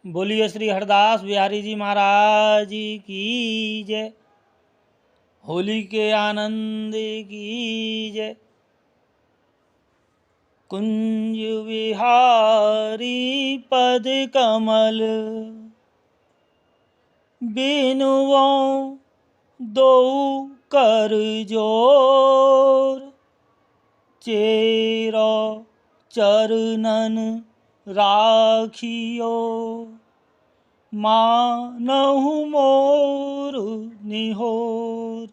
बोलिए श्री हरदास बिहारी जी महाराज की जय। होली के आनंद की जय। कुंज विहारी पद कमल बिनुओं दो कर जोर। चेरो चरणन राखियो मानहु मोर निहोर।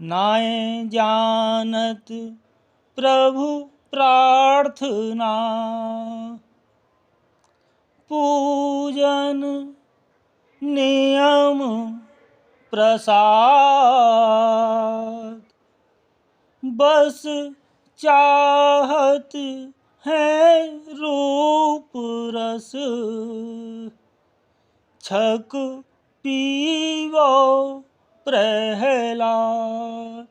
नाय जानत प्रभु प्रार्थना पूजन नियम प्रसाद। बस चाहत है रूप रस छक पीवो प्रहलाद।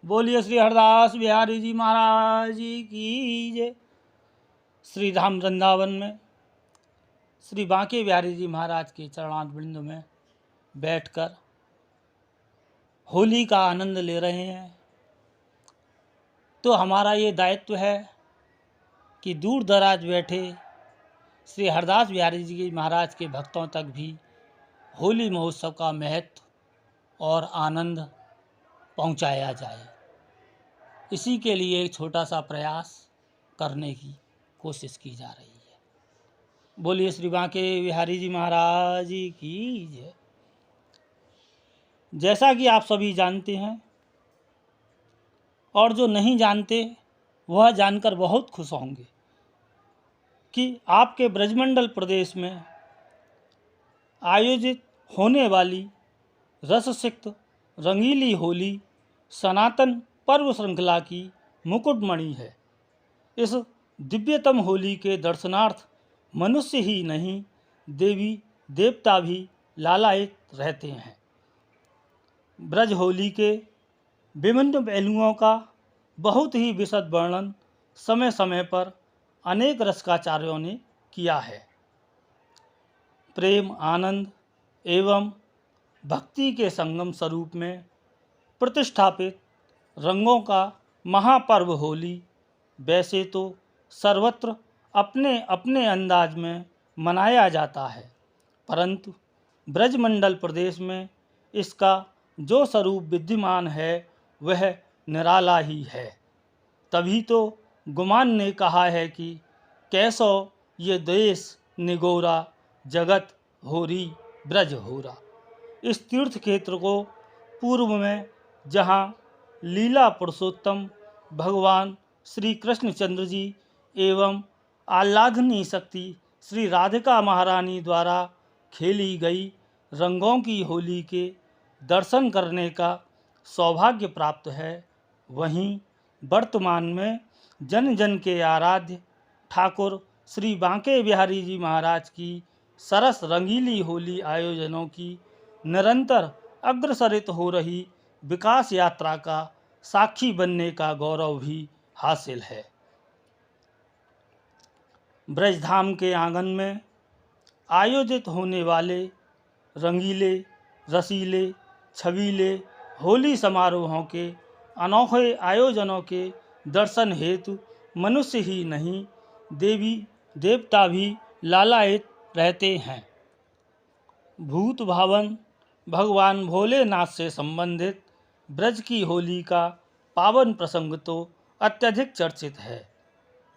बोलिए श्री हरदास बिहारी जी महाराज की जय। श्री धाम वृंदावन में श्री बांके बिहारी जी महाराज के चरणारविंद वृंद में बैठकर होली का आनंद ले रहे हैं, तो हमारा ये दायित्व है कि दूर दराज बैठे श्री हरदास बिहारी जी महाराज के भक्तों तक भी होली महोत्सव का महत्व और आनंद पहुंचाया जाए। इसी के लिए एक छोटा सा प्रयास करने की कोशिश की जा रही है। बोलिए श्री बांके बिहारी जी महाराज की जय। जैसा कि आप सभी जानते हैं और जो नहीं जानते वह जानकर बहुत खुश होंगे कि आपके ब्रजमंडल प्रदेश में आयोजित होने वाली रससिक्त रंगीली होली सनातन पर्व श्रृंखला की मुकुटमणि है। इस दिव्यतम होली के दर्शनार्थ मनुष्य ही नहीं, देवी देवता भी लालायित रहते हैं। ब्रज होली के विभिन्न पहलुओं का बहुत ही विशद वर्णन समय समय पर अनेक रसिकाचार्यों ने किया है। प्रेम, आनंद एवं भक्ति के संगम स्वरूप में प्रतिष्ठापित रंगों का महापर्व होली वैसे तो सर्वत्र अपने अपने अंदाज में मनाया जाता है, परंतु ब्रजमंडल प्रदेश में इसका जो स्वरूप विद्यमान है वह निराला ही है। तभी तो गुमान ने कहा है कि कैसो ये देश निगोरा जगत होरी ब्रज होरा। इस तीर्थ क्षेत्र को पूर्व में जहाँ लीला पुरुषोत्तम भगवान श्री कृष्णचंद्र जी एवं आह्लादनी शक्ति श्री राधिका महारानी द्वारा खेली गई रंगों की होली के दर्शन करने का सौभाग्य प्राप्त है, वहीं वर्तमान में जन जन के आराध्य ठाकुर श्री बांके बिहारी जी महाराज की सरस रंगीली होली आयोजनों की निरंतर अग्रसरित हो रही विकास यात्रा का साक्षी बनने का गौरव भी हासिल है। ब्रजधाम के आंगन में आयोजित होने वाले रंगीले, रसीले, छबीले होली समारोहों के अनोखे आयोजनों के दर्शन हेतु मनुष्य ही नहीं, देवी देवता भी लालायित रहते हैं। भूत भावन भगवान भोलेनाथ से संबंधित ब्रज की होली का पावन प्रसंग तो अत्यधिक चर्चित है।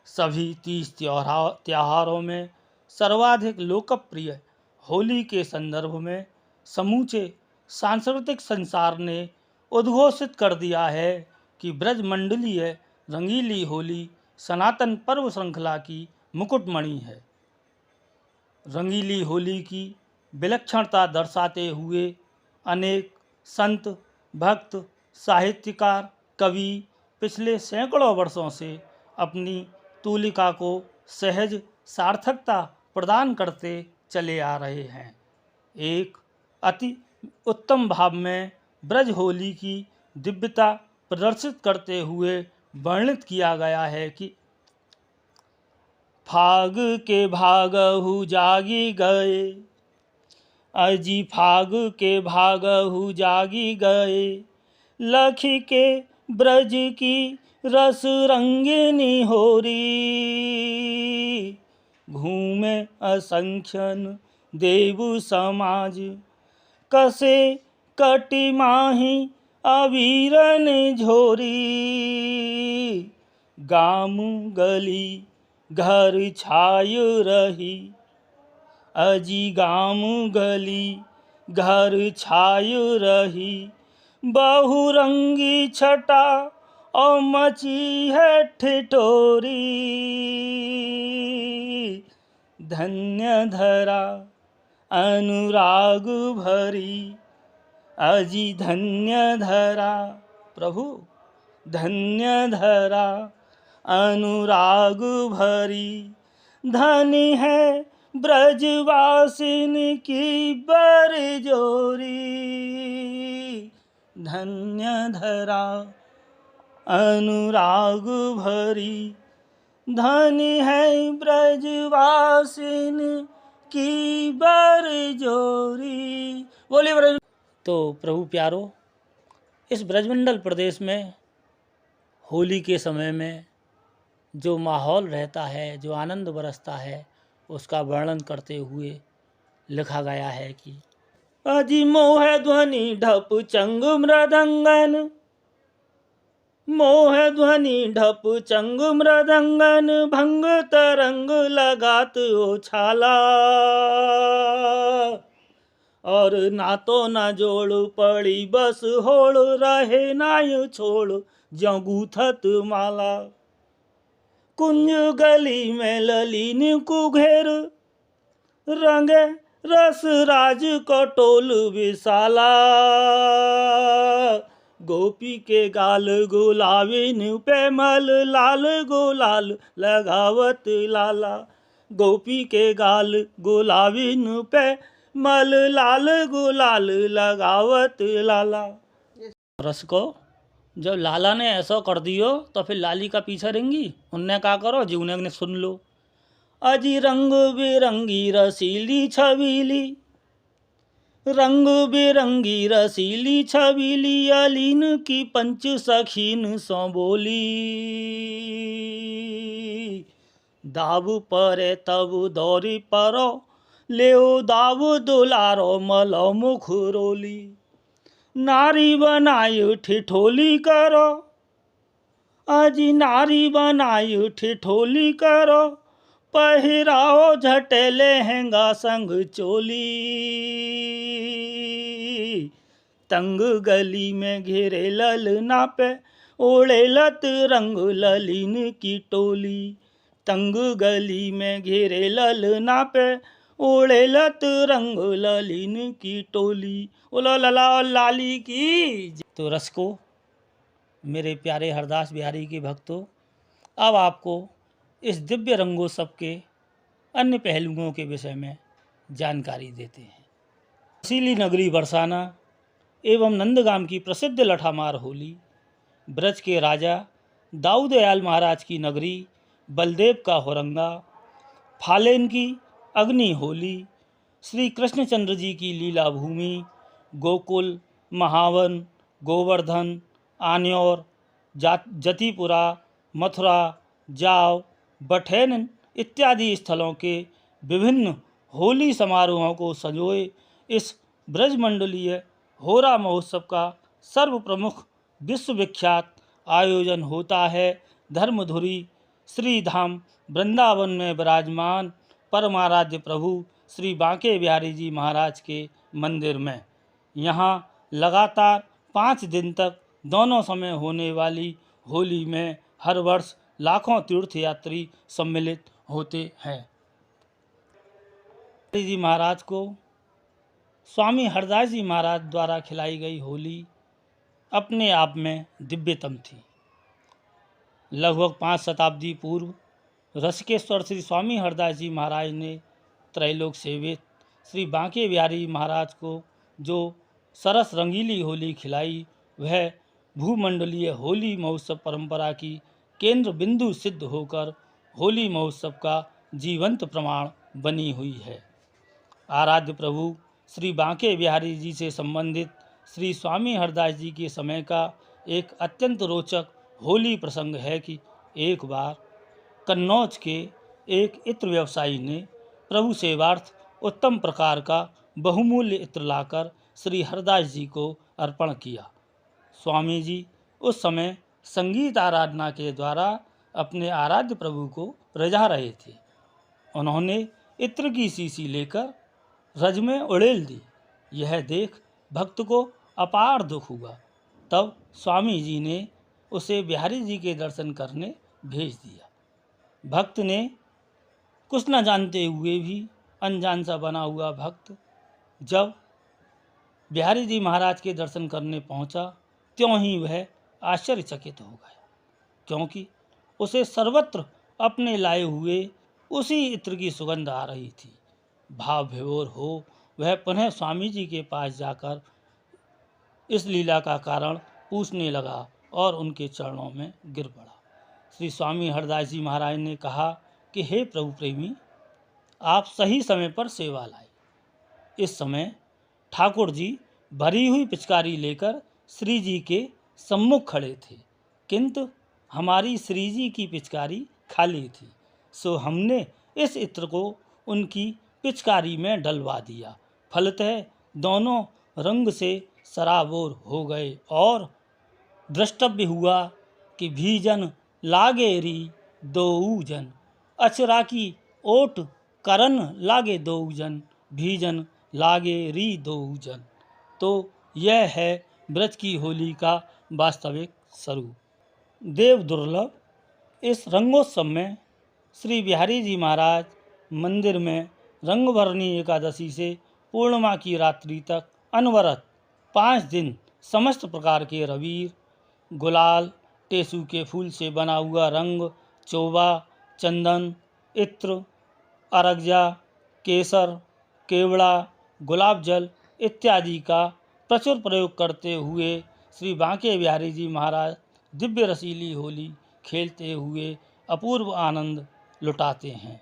सभी 30 त्योहारों में सर्वाधिक लोकप्रिय होली के संदर्भ में समूचे सांस्कृतिक संसार ने उद्घोषित कर दिया है कि ब्रजमंडलीय रंगीली होली सनातन पर्व श्रृंखला की मुकुटमणि है। रंगीली होली की विलक्षणता दर्शाते हुए अनेक संत, भक्त, साहित्यकार, कवि पिछले सैकड़ों वर्षों से अपनी तूलिका को सहज सार्थकता प्रदान करते चले आ रहे हैं। एक अति उत्तम भाव में ब्रज होली की दिव्यता प्रदर्शित करते हुए वर्णित किया गया है कि फाग के भागहु जागी गए, अजी फाग के भागहु जागी गए, लखी के ब्रज की रस रंगिनी होरी, घूमे असंख्यन देव समाज, कसे कटि माही अबीरन झोरी, गाम गली घर छाय रही, अजी गाम गली घर छाय रही, बहुरंगी छटा और मची है ठिठोरी, धन्य धरा अनुराग भरी, अजी धन्य धरा प्रभु, धन्य धरा अनुराग भरी, धनी है ब्रजवासिन की बरजोरी, धन्य धरा अनुराग भरी, धनी है ब्रजवासिन की बरजोरी। बोलिए ब्रज। तो प्रभु प्यारो, इस ब्रजमंडल प्रदेश में होली के समय में जो माहौल रहता है, जो आनंद बरसता है, उसका वर्णन करते हुए लिखा गया है कि अजी मोह ध्वनि ढप चंग मृदंगन, मोह ध्वनि ढप चंग मृदंगन, भंग तरंग लगात उछाला, और ना तो ना जोड़ पड़ी बस होड़, रहे नाय छोड़ ज्यों गूथत माला, कुंज गली में ललीन कुघेर, रंगे रस राज को टोल विशाला, गोपी के गाल गुलाबिन पे मल लाल गुलाल लगावत लाला, गोपी के गाल गुलाबिन पे मल लाल गुलाल लगावत लाला। रस को जब लाला ने ऐसा कर दियो तो फिर लाली का पीछा रहेंगी, उनने क्या करो जीवने ने सुन लो। अजी रंग बिरंगी रसीली छबीली, रंग बिरंगी रसीली छबीली, अलीन की पंच सखीन सो बोली, दाव परे तब दौरी परो, लेओ दाव दुलारो मलो मुख रोली, नारी बनाई ठिठोली करो, अजी नारी बनाई ठिठोली करो, पहिराओ झटे लहंगा संग चोली, तंग गली में घेरे ललना पे ओढ़े लत रंग ललीन की टोली, तंग गली में घेरे ललना पे ओढ़े लत रंग ललीन की टोली, ओला लला और लाली की। तो रस को मेरे प्यारे हरदास बिहारी के भक्तों, अब आपको इस दिव्य रंगोत्सव के अन्य पहलुओं के विषय में जानकारी देते हैं। रसीली नगरी बरसाना एवं नंदगाम की प्रसिद्ध लठामार होली, ब्रज के राजा दाऊदयाल महाराज की नगरी, बलदेव का होरंगा, फालेन की अग्नि होली, श्री कृष्णचंद्र जी की लीला भूमि, गोकुल, महावन, गोवर्धन, आन्योर, जतिपुरा, मथुरा, जाव, बठेन इत्यादि स्थलों के विभिन्न होली समारोहों को संजोए इस ब्रजमंडलीय होरा महोत्सव का सर्व प्रमुख विश्वविख्यात आयोजन होता है धर्मधुरी श्री धाम वृंदावन में विराजमान परमाराध्य प्रभु श्री बांके बिहारी जी महाराज के मंदिर में। यहाँ लगातार 5 दिन तक दोनों समय होने वाली होली में हर वर्ष लाखों तीर्थयात्री सम्मिलित होते हैं। जी महाराज को स्वामी हरदास जी महाराज द्वारा खिलाई गई होली अपने आप में दिव्यतम थी। लगभग 5 शताब्दी पूर्व रसिकेश्वर श्री स्वामी हरदास जी महाराज ने त्रैलोक सेवित श्री बांके बिहारी महाराज को जो सरस रंगीली होली खिलाई, वह भूमंडलीय होली महोत्सव परंपरा की केंद्र बिंदु सिद्ध होकर होली महोत्सव का जीवंत प्रमाण बनी हुई है। आराध्य प्रभु श्री बांके बिहारी जी से संबंधित श्री स्वामी हरदास जी के समय का एक अत्यंत रोचक होली प्रसंग है कि एक बार कन्नौज के एक इत्र व्यवसायी ने प्रभु सेवार्थ उत्तम प्रकार का बहुमूल्य इत्र लाकर श्री हरदास जी को अर्पण किया। स्वामी जी उस समय संगीत आराधना के द्वारा अपने आराध्य प्रभु को रजा रहे थे। उन्होंने इत्र की शीशी लेकर रज में उड़ेल दी। यह देख भक्त को अपार दुख हुआ। तब स्वामी जी ने उसे बिहारी जी के दर्शन करने भेज दिया। भक्त ने कुछ न जानते हुए भी अनजान सा बना हुआ भक्त जब बिहारी जी महाराज के दर्शन करने पहुंचा, त्यों ही वह आश्चर्यचकित हो गया, क्योंकि उसे सर्वत्र अपने लाए हुए उसी इत्र की सुगंध आ रही थी। भाव विभोर हो वह पुनः स्वामी जी के पास जाकर इस लीला का कारण पूछने लगा और उनके चरणों में गिर पड़ा। श्री स्वामी हरदास जी महाराज ने कहा कि हे प्रभु प्रेमी, आप सही समय पर सेवा लाए। इस समय ठाकुर जी भरी हुई पिचकारी लेकर श्री जी के सम्मुख खड़े थे, किंतु हमारी श्री जी की पिचकारी खाली थी, सो हमने इस इत्र को उनकी पिचकारी में डलवा दिया। फलतः दोनों रंग से सराबोर हो गए और द्रष्टव्य हुआ कि भीजन लागे री दोऊ जन, अचरा की ओट करन लागे दोऊ जन, भीजन लागे री दोऊ जन। तो यह है ब्रज की होली का वास्तविक स्वरूप। देव दुर्लभ इस रंगोत्सव में श्री बिहारी जी महाराज मंदिर में रंगभरनी एकादशी से पूर्णिमा की रात्रि तक अनवरत 5 दिन समस्त प्रकार के रबीर, गुलाल, टेसू के फूल से बना हुआ रंग, चोबा, चंदन, इत्र, अरगजा, केसर, केवड़ा, गुलाब जल इत्यादि का प्रचुर प्रयोग करते हुए श्री बांके बिहारी जी महाराज दिव्य रसीली होली खेलते हुए अपूर्व आनंद लुटाते हैं।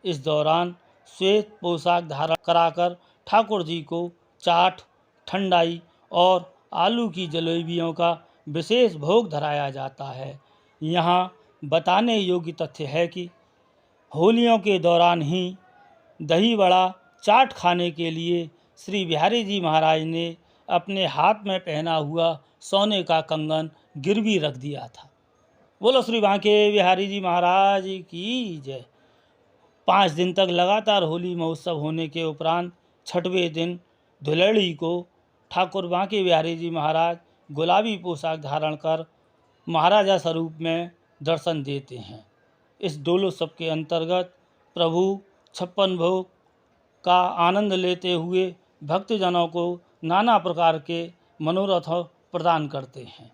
इस दौरान श्वेत पोशाक धारण कराकर ठाकुर जी को चाट, ठंडाई और आलू की जलेबियों का विशेष भोग धराया जाता है। यहाँ बताने योग्य तथ्य है कि होलियों के दौरान ही दही बड़ा चाट खाने के लिए श्री बिहारी जी महाराज ने अपने हाथ में पहना हुआ सोने का कंगन गिरवी रख दिया था। बोलो श्री बांके बिहारी जी महाराज की जय। 5 दिन तक लगातार होली महोत्सव होने के उपरांत छठवें दिन धुलेड़ी को ठाकुर बांके बिहारी जी महाराज गुलाबी पोशाक धारण कर महाराजा स्वरूप में दर्शन देते हैं। इस डोलोत्सव के अंतर्गत प्रभु 56 भोग का आनंद लेते हुए भक्तजनों को नाना प्रकार के मनोरथ प्रदान करते हैं।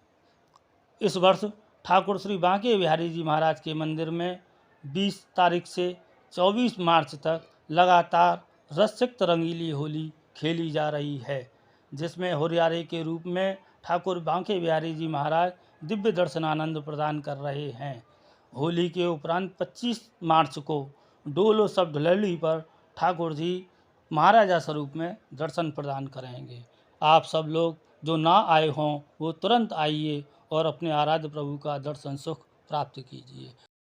इस वर्ष ठाकुर श्री बांके बिहारी जी महाराज के मंदिर में 20 तारीख से 24 मार्च तक लगातार रससिक्त रंगीली होली खेली जा रही है, जिसमें हुरियारे के रूप में ठाकुर बांके बिहारी जी महाराज दिव्य दर्शनानंद प्रदान कर रहे हैं। होली के उपरांत 25 मार्च को डोलोत्सव धुलेड़ी पर ठाकुर जी महाराजा स्वरूप में दर्शन प्रदान करेंगे। आप सब लोग जो ना आए हों वो तुरंत आइए और अपने आराध्य प्रभु का दर्शन सुख प्राप्त कीजिए।